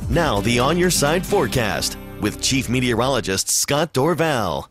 Now the On Your Side forecast with Chief Meteorologist Scott Dorval.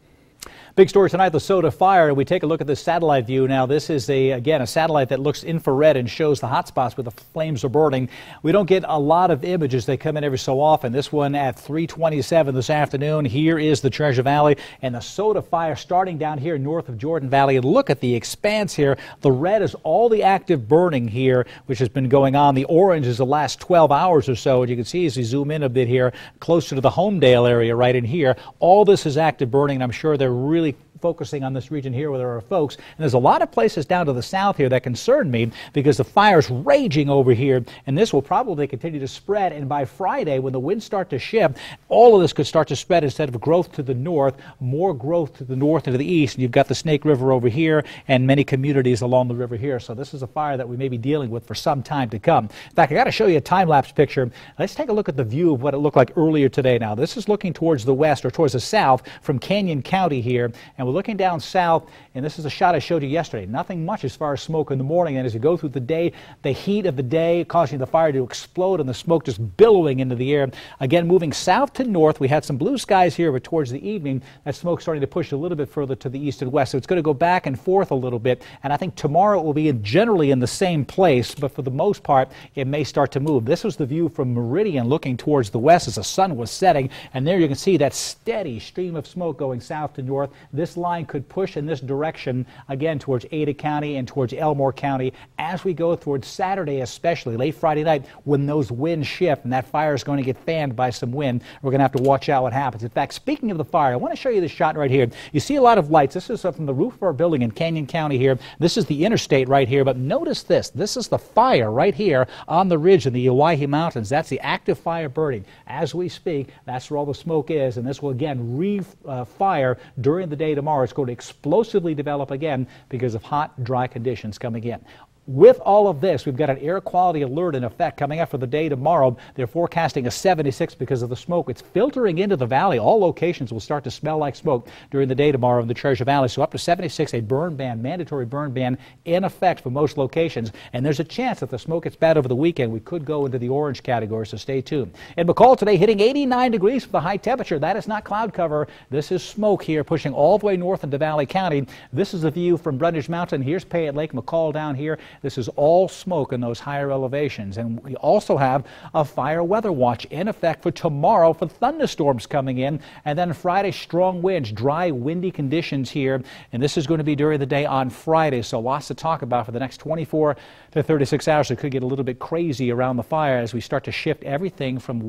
Big story tonight, the Soda fire. We take a look at this satellite view. Now, this is again a satellite that looks infrared and shows the hot spots where the flames are burning. We don't get a lot of images. They come in every so often. This one at 3:27 this afternoon. Here is the Treasure Valley and the Soda fire starting down here north of Jordan Valley. And look at the expanse here. The red is all the active burning here, which has been going on. The orange is the last 12 hours or so. And you can see as we zoom in a bit here, closer to the Homedale area right in here, all this is active burning. And I'm sure they're really focusing on this region here where there are folks. And there's a lot of places down to the south here that concern me because the fire's raging over here, and this will probably continue to spread. And by Friday, when the winds start to shift, all of this could start to spread instead of growth to the north, more growth to the north and to the east. And you've got the Snake River over here and many communities along the river here. So this is a fire that we may be dealing with for some time to come. In fact, I got to show you a time-lapse picture. Let's take a look at the view of what it looked like earlier today. Now, this is looking towards the west or towards the south from Canyon County here, and we're looking down south, and this is a shot I showed you yesterday. Nothing much as far as smoke in the morning, and as you go through the day, the heat of the day causing the fire to explode and the smoke just billowing into the air. Again, moving south to north, we had some blue skies here, but towards the evening, that smoke starting to push a little bit further to the east and west, so it's going to go back and forth a little bit, and I think tomorrow it will be generally in the same place, but for the most part, it may start to move. This was the view from Meridian looking towards the west as the sun was setting, and there you can see that steady stream of smoke going south to north. This line could push in this direction again towards Ada County and towards Elmore County as we go towards Saturday, especially late Friday night when those winds shift and that fire is going to get fanned by some wind. We're going to have to watch out what happens. In fact, speaking of the fire, I want to show you this shot right here. You see a lot of lights. This is from the roof of our building in Canyon County here. This is the interstate right here, but notice this. This is the fire right here on the ridge in the Owyhee Mountains. That's the active fire burning. As we speak, that's where all the smoke is, and this will again re-fire during the day tomorrow. It's going to explosively develop again because of hot, dry conditions coming in. With all of this, we've got an air quality alert in effect coming up for the day tomorrow. They're forecasting a 76 because of the smoke. It's filtering into the valley. All locations will start to smell like smoke during the day tomorrow in the Treasure Valley. So up to 76, a burn ban, mandatory burn ban in effect for most locations. And there's a chance that the smoke gets bad over the weekend. We could go into the orange category, so stay tuned. In McCall today, hitting 89 degrees for the high temperature. That is not cloud cover. This is smoke here pushing all the way north into Valley County. This is a view from Brundage Mountain. Here's Payette Lake, McCall down here. This is all smoke in those higher elevations. And we also have a fire weather watch in effect for tomorrow for thunderstorms coming in. And then Friday, strong winds, dry, windy conditions here. And this is going to be during the day on Friday. So lots to talk about for the next 24 to 36 hours. It could get a little bit crazy around the fire as we start to shift everything from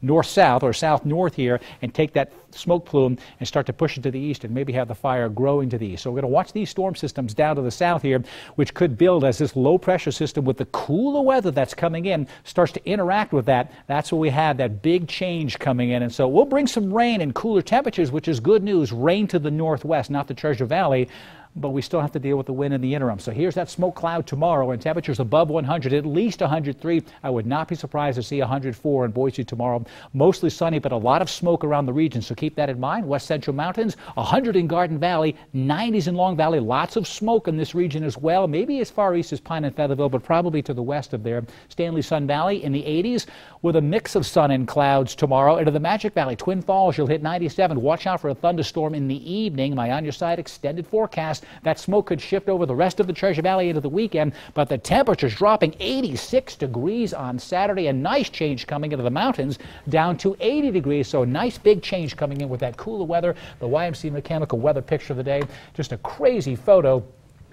north-south or south-north here and take that smoke plume and start to push it to the east and maybe have the fire growing to the east. So we're going to watch these storm systems down to the south here, which could build as this low pressure system with the cooler weather that's coming in starts to interact with that. That's where we have that big change coming in. And so we'll bring some rain and cooler temperatures, which is good news. Rain to the northwest, not the Treasure Valley, but we still have to deal with the wind in the interim. So here's that smoke cloud tomorrow, and temperatures above 100, at least 103. I would not be surprised to see 104 in Boise tomorrow. Mostly sunny, but a lot of smoke around the region, so keep that in mind. West Central Mountains, 100 in Garden Valley, 90s in Long Valley. Lots of smoke in this region as well, maybe as far east as Pine and Featherville, but probably to the west of there. Stanley Sun Valley in the 80s with a mix of sun and clouds tomorrow. Into the Magic Valley, Twin Falls, you'll hit 97. Watch out for a thunderstorm in the evening. My On Your Side extended forecast. That smoke could shift over the rest of the Treasure Valley into the weekend, but the temperature's dropping 86 degrees on Saturday. A nice change coming into the mountains down to 80 degrees. So a nice big change coming in with that cooler weather. The YMC Mechanical weather picture of the day. Just a crazy photo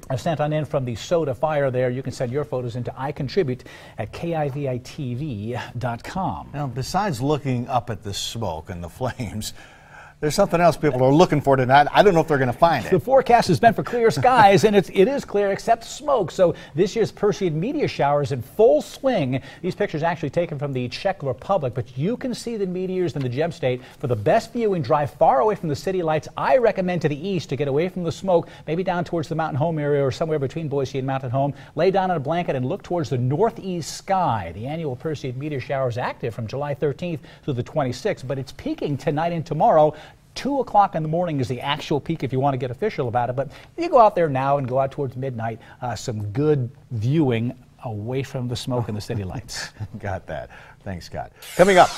I sent on in from the Soda fire there. You can send your photos into iContribute at KIVI-TV.com. Now, besides looking up at the smoke and the flames, there's something else people are looking for tonight. I don't know if they're going to find it. The forecast has been for clear skies, and it is clear except smoke. So this year's Perseid meteor shower is in full swing. These pictures actually taken from the Czech Republic, but you can see the meteors in the gem state. For the best viewing, drive far away from the city lights. I recommend to the east to get away from the smoke, maybe down towards the Mountain Home area or somewhere between Boise and Mountain Home. Lay down on a blanket and look towards the northeast sky. The annual Perseid meteor shower is active from July 13th through the 26th, but it's peaking tonight and tomorrow. 2 o'clock in the morning is the actual peak if you want to get official about it. But you go out there now and go out towards midnight, some good viewing away from the smoke and the city lights. Got that. Thanks, Scott. Coming up.